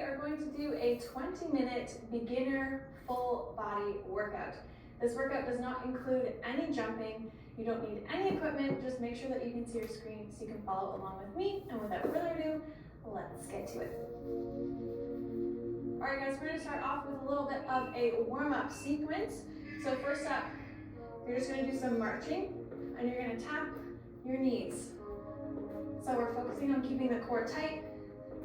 are going to do a 20-minute beginner full body workout. This workout does not include any jumping. You don't need any equipment. Just make sure that you can see your screen so you can follow along with me. And without further ado, let's get to it. All right, guys, we're going to start off with a little bit of a warm-up sequence. So first up, you're just going to do some marching, and you're going to tap your knees. So we're focusing on keeping the core tight,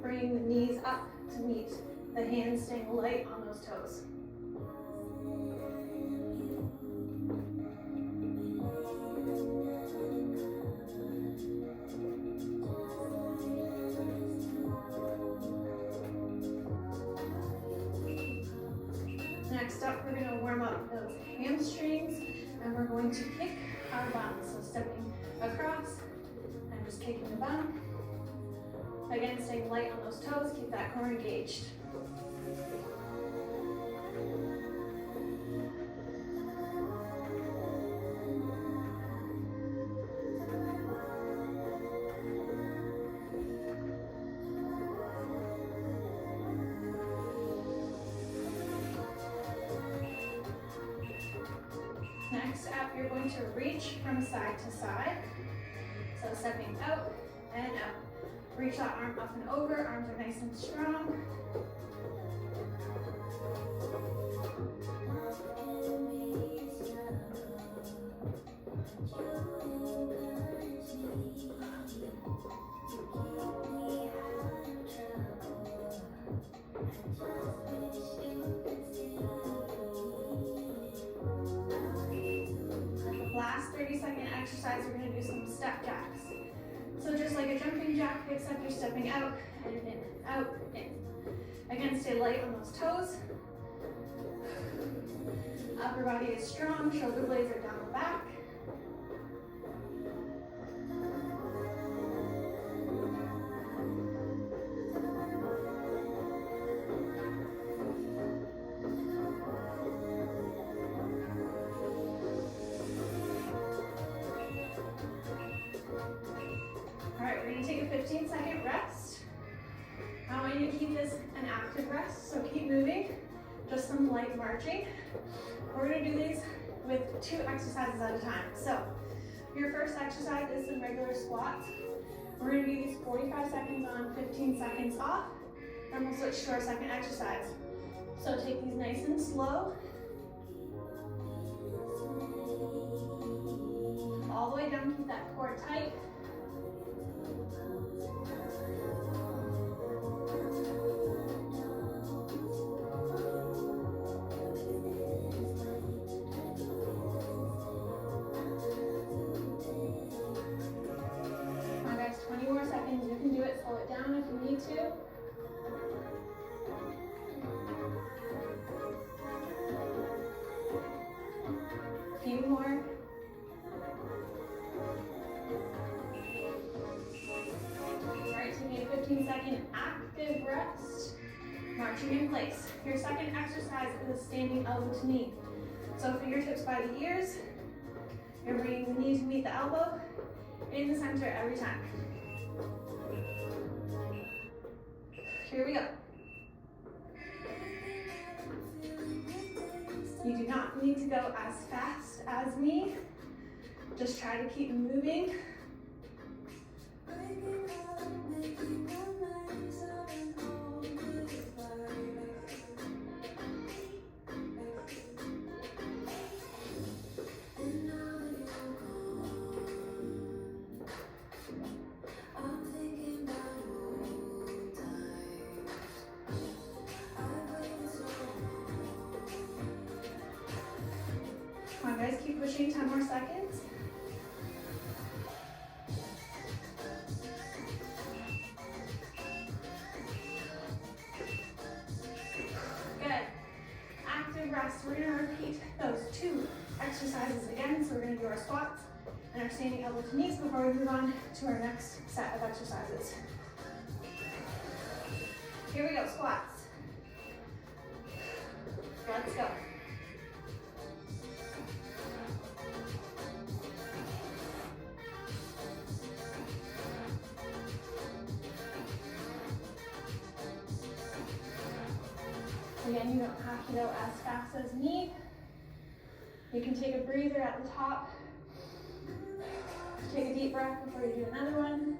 bringing the knees up to meet the hands, staying light on those toes. Next up, we're going to warm up those hamstrings, and we're going to kick our bum. So stepping across and just kicking the bum. Again, staying light on those toes, keep that core engaged. Next up, you're going to reach from side to side. So stepping out and out. Reach that arm up and over, arms are nice and strong. Last 30-second exercise, we're going to do some step jacks. So just like a jumping jack, except you're stepping out and in, out, in. Again, stay light on those toes. Upper body is strong, shoulder blades are down the back. All right, we're going to take a 15-second rest. I want you to keep this an active rest, so keep moving, just some light marching. We're going to do these with 2 exercises at a time. So your first exercise is some regular squats. We're going to do these 45 seconds on, 15 seconds off, and we'll switch to our second exercise. So take these nice and slow. All the way down, keep that core tight. Come on, guys, 20 more seconds. You can do it. Slow it down if you need to. A few more. Taking a 15-second active rest, marching in place. Your second exercise is a standing elbow to knee. So fingertips by the ears, you're bringing the knee to meet the elbow in the center every time. Here we go. You do not need to go as fast as me. Just try to keep moving. Come on, guys, keep pushing, 10 more seconds. Good. Active rest. We're going to repeat those 2 exercises again. So we're going to do our squats and our standing elbow to knees before we move on to our next set of exercises. Here we go, squats. Let's go. Again, you don't have to go as fast as me. You can take a breather at the top. Take a deep breath before you do another one.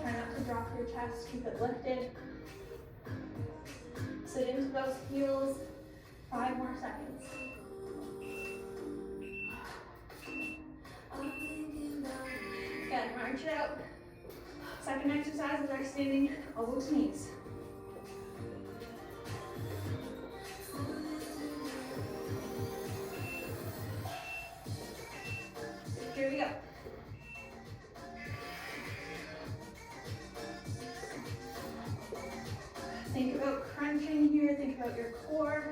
Try not to drop your chest, keep it lifted. Sit into those heels, 5 more seconds. Good, march it out. Second exercise is our standing elbow to knees. Here we go. Think about crunching here, think about your core.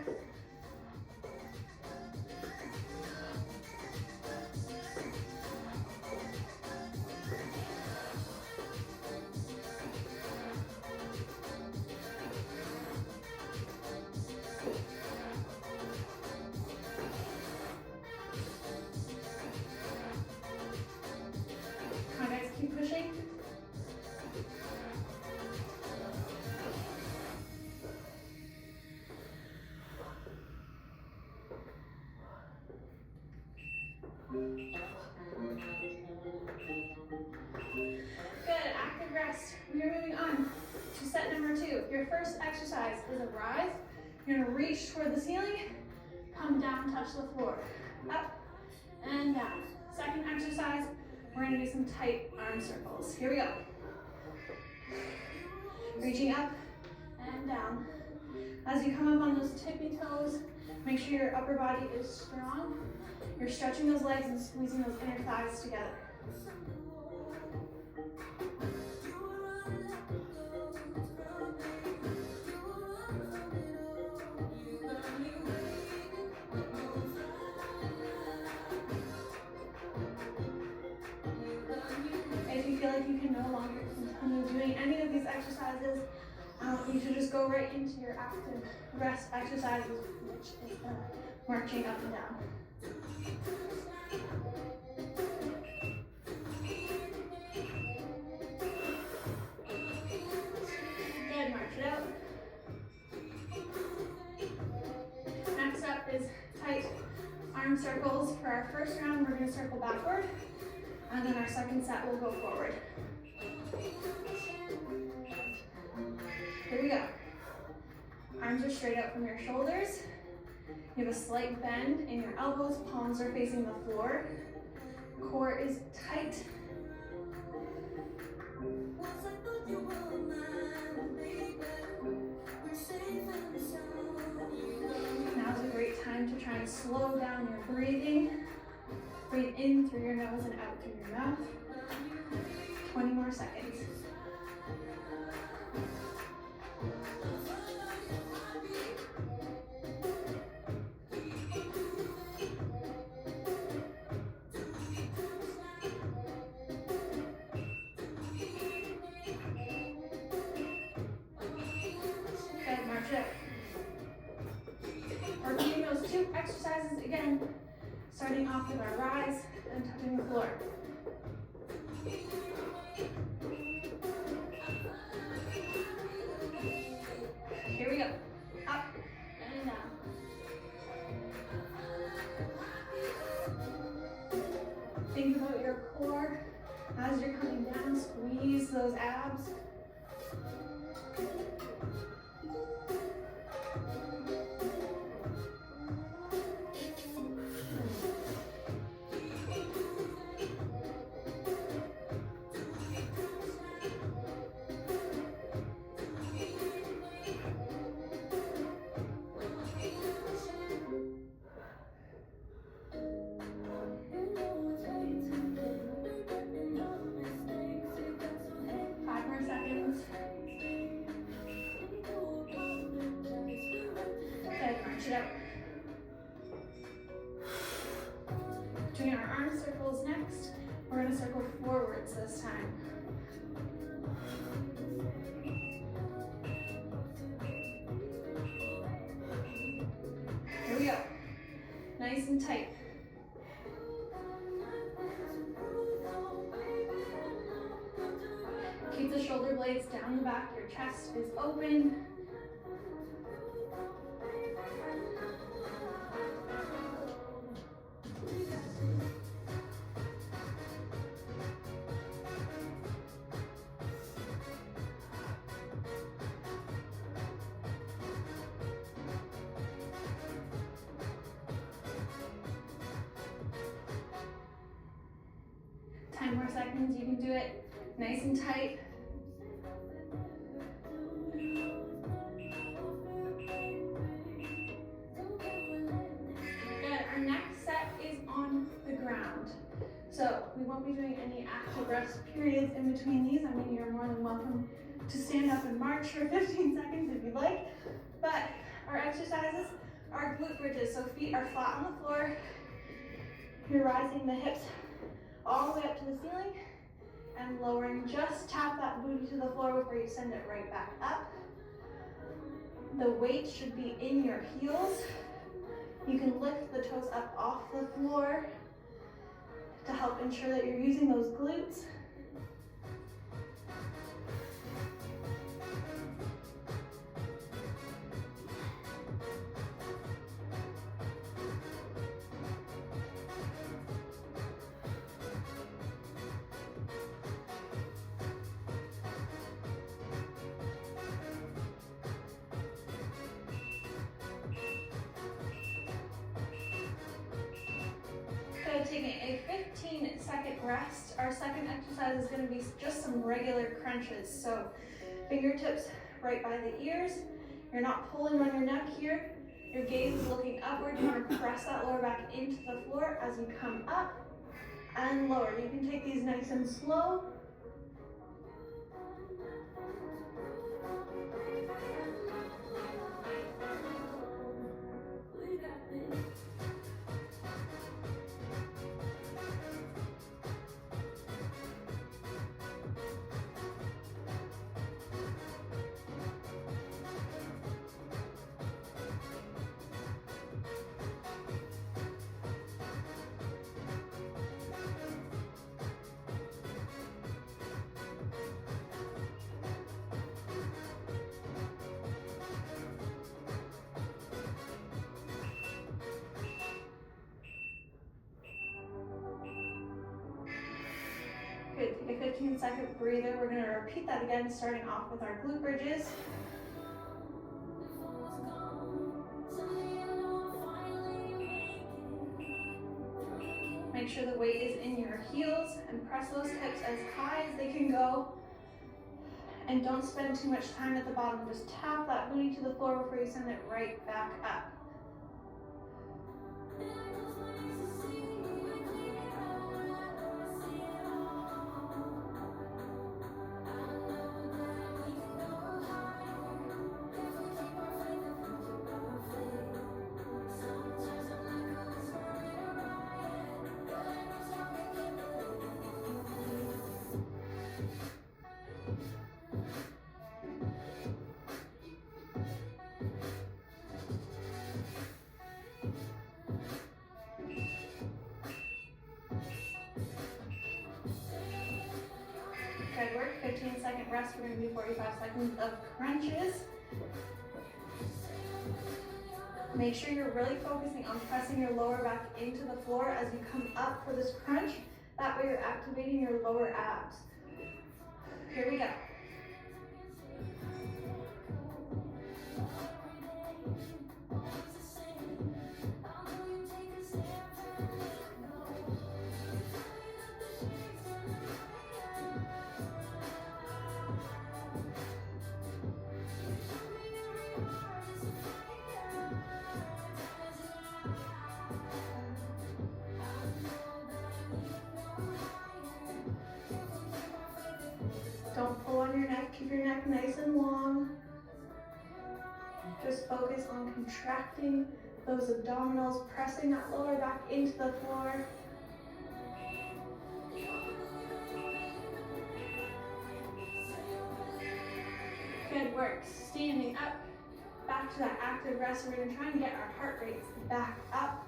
Come on guys, keep pushing. Good, active rest. We are moving on to set number 2. Your first exercise is a rise. You're gonna reach toward the ceiling, come down, touch the floor. Up and down. Second exercise, we're gonna do some tight arm circles. Here we go. Reaching up and down. As you come up on those tippy toes, make sure your upper body is strong. You're stretching those legs and squeezing those inner thighs together. If you feel like you can no longer continue doing any of these exercises, you should just go right into your active rest exercises, which is marching up and down. Good, march it out. Next up is tight arm circles. For our first round, we're going to circle backward, and then our second set will go forward. Here we go. Arms are straight out from your shoulders. You have a slight bend in your elbows, palms are facing the floor. Core is tight. Now is a great time to try and slow down your breathing. Breathe in through your nose and out through your mouth. 20 more seconds. Good, march it. We're repeating those 2 exercises again, starting off with our rise and touching the floor. Here we go. Up and down. Think about your core as you're coming down. Squeeze those abs. Doing our arm circles next. We're going to circle forwards this time. Here we go. Nice and tight. is open. Ten more seconds, you can do it nice and tight. Good, our next set is on the ground. So we won't be doing any active rest periods in between these. I mean, you're more than welcome to stand up and march for 15 seconds if you'd like. But our exercises are glute bridges. So feet are flat on the floor. You're rising the hips all the way up to the ceiling and lowering. Just tap that booty to the floor before you send it right back up. The weight should be in your heels. You can lift the toes up off the floor to help ensure that you're using those glutes. Taking a 15-second rest. Our second exercise is going to be just some regular crunches. So fingertips right by the ears. You're not pulling on your neck here. Your gaze is looking upward. You want to press that lower back into the floor as you come up and lower. You can take these nice and slow. Good, take a 15-second breather. We're going to repeat that again, starting off with our glute bridges. Make sure the weight is in your heels and press those hips as high as they can go. And don't spend too much time at the bottom. Just tap that booty to the floor before you send it right back up. Good work, 15-second rest. We're going to do 45 seconds of crunches. Make sure you're really focusing on pressing your lower back into the floor as you come up for this crunch. That way you're activating your lower abs. Here we go. Don't pull on your neck, keep your neck nice and long. Just focus on contracting those abdominals, pressing that lower back into the floor. Good work. Standing up, back to that active rest. We're going to try and get our heart rates back up.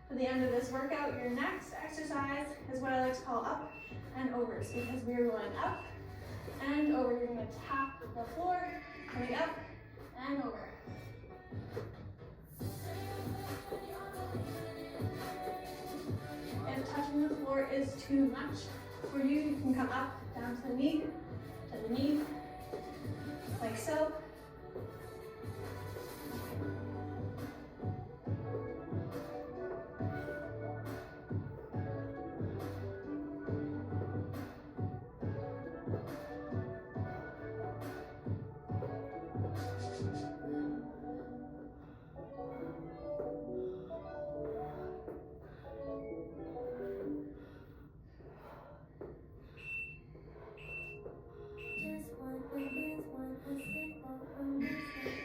For the end of this workout, your next exercise is what I like to call up and overs, because we're going up and over. You're going to tap the floor Coming up and over. If touching the floor is too much for you, you can come up, down to the knee, like so.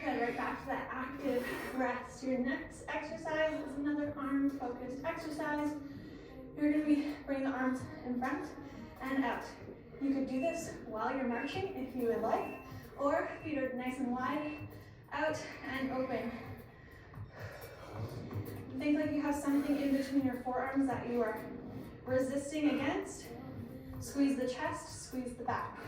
Good, right back to that active rest. Your next exercise is another arm-focused exercise. You're going to be bringing the arms in front and out. You could do this while you're marching if you would like, or feet are nice and wide, out and open. Think like you have something in between your forearms that you are resisting against. Squeeze the chest, squeeze the back.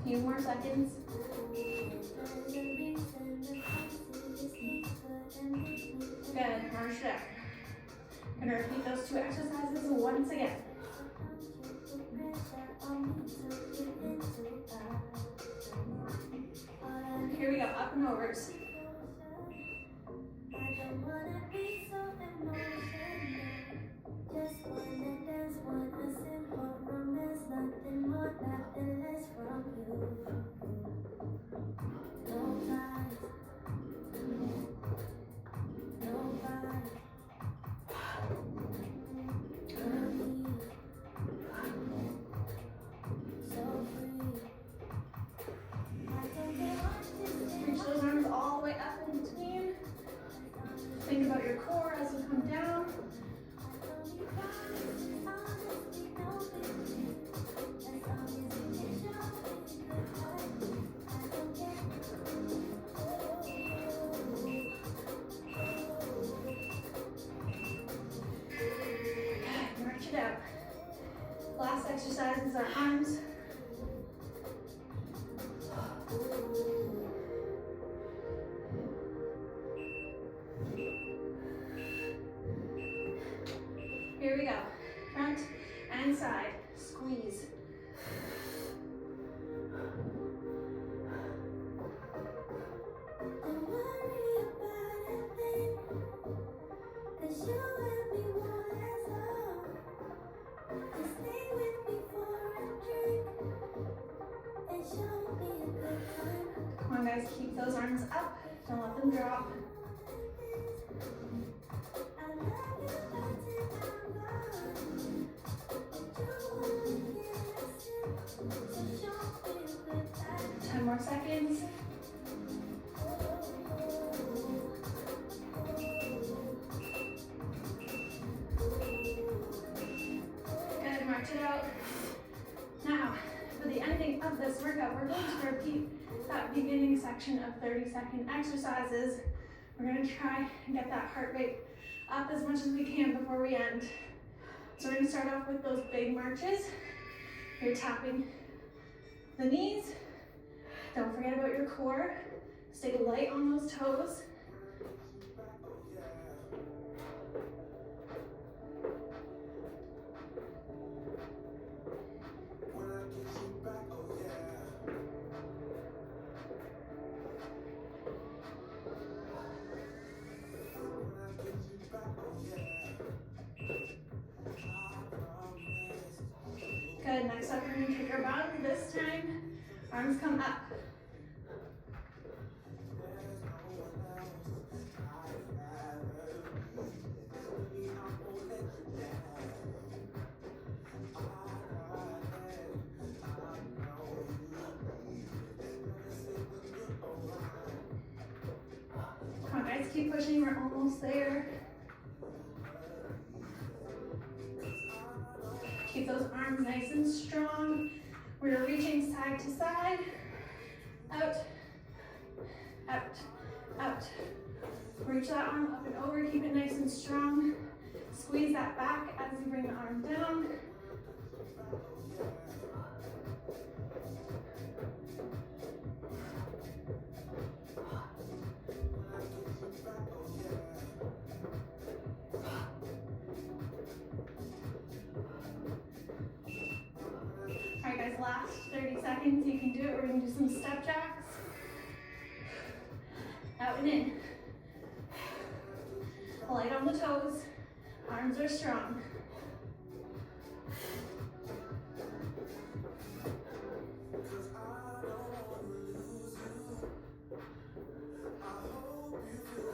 Few more seconds. Good, march it out. I'm gonna repeat those two exercises once again. Here we go, up and overs. Reach those arms all the way up in between. Think about your core as you come down. Good, march it out. Last exercise is our arms. Here we go. Front and side. Squeeze. Come on, guys, keep those arms up. Don't let them drop. Ten more seconds. Good, march it out. Now, for the ending of this workout, we're going to repeat that beginning section of 30-second exercises. We're going to try and get that heart rate up as much as we can before we end. So we're going to start off with those big marches. You're tapping the knees. Don't forget about your core. Stay light on those toes. Good, next up we're going to take our bottom. This time, arms come up. keep pushing, we're almost there. Keep those arms nice and strong. We're reaching side to side. Out, out, out. Reach that arm up and over, keep it nice and strong. Squeeze that back as you bring the arm down. All right guys, last 30 seconds, you can do it. We're gonna do some step jacks. Out and in. Light on the toes, arms are strong.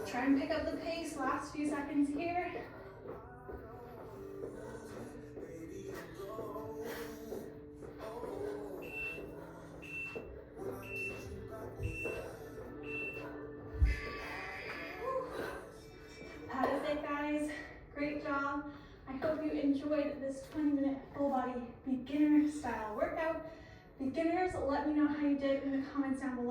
Try and pick up the pace, last few seconds here. That is it, guys. Great job. I hope you enjoyed this 20-minute full body beginner style workout. Beginners, let me know how you did in the comments down below.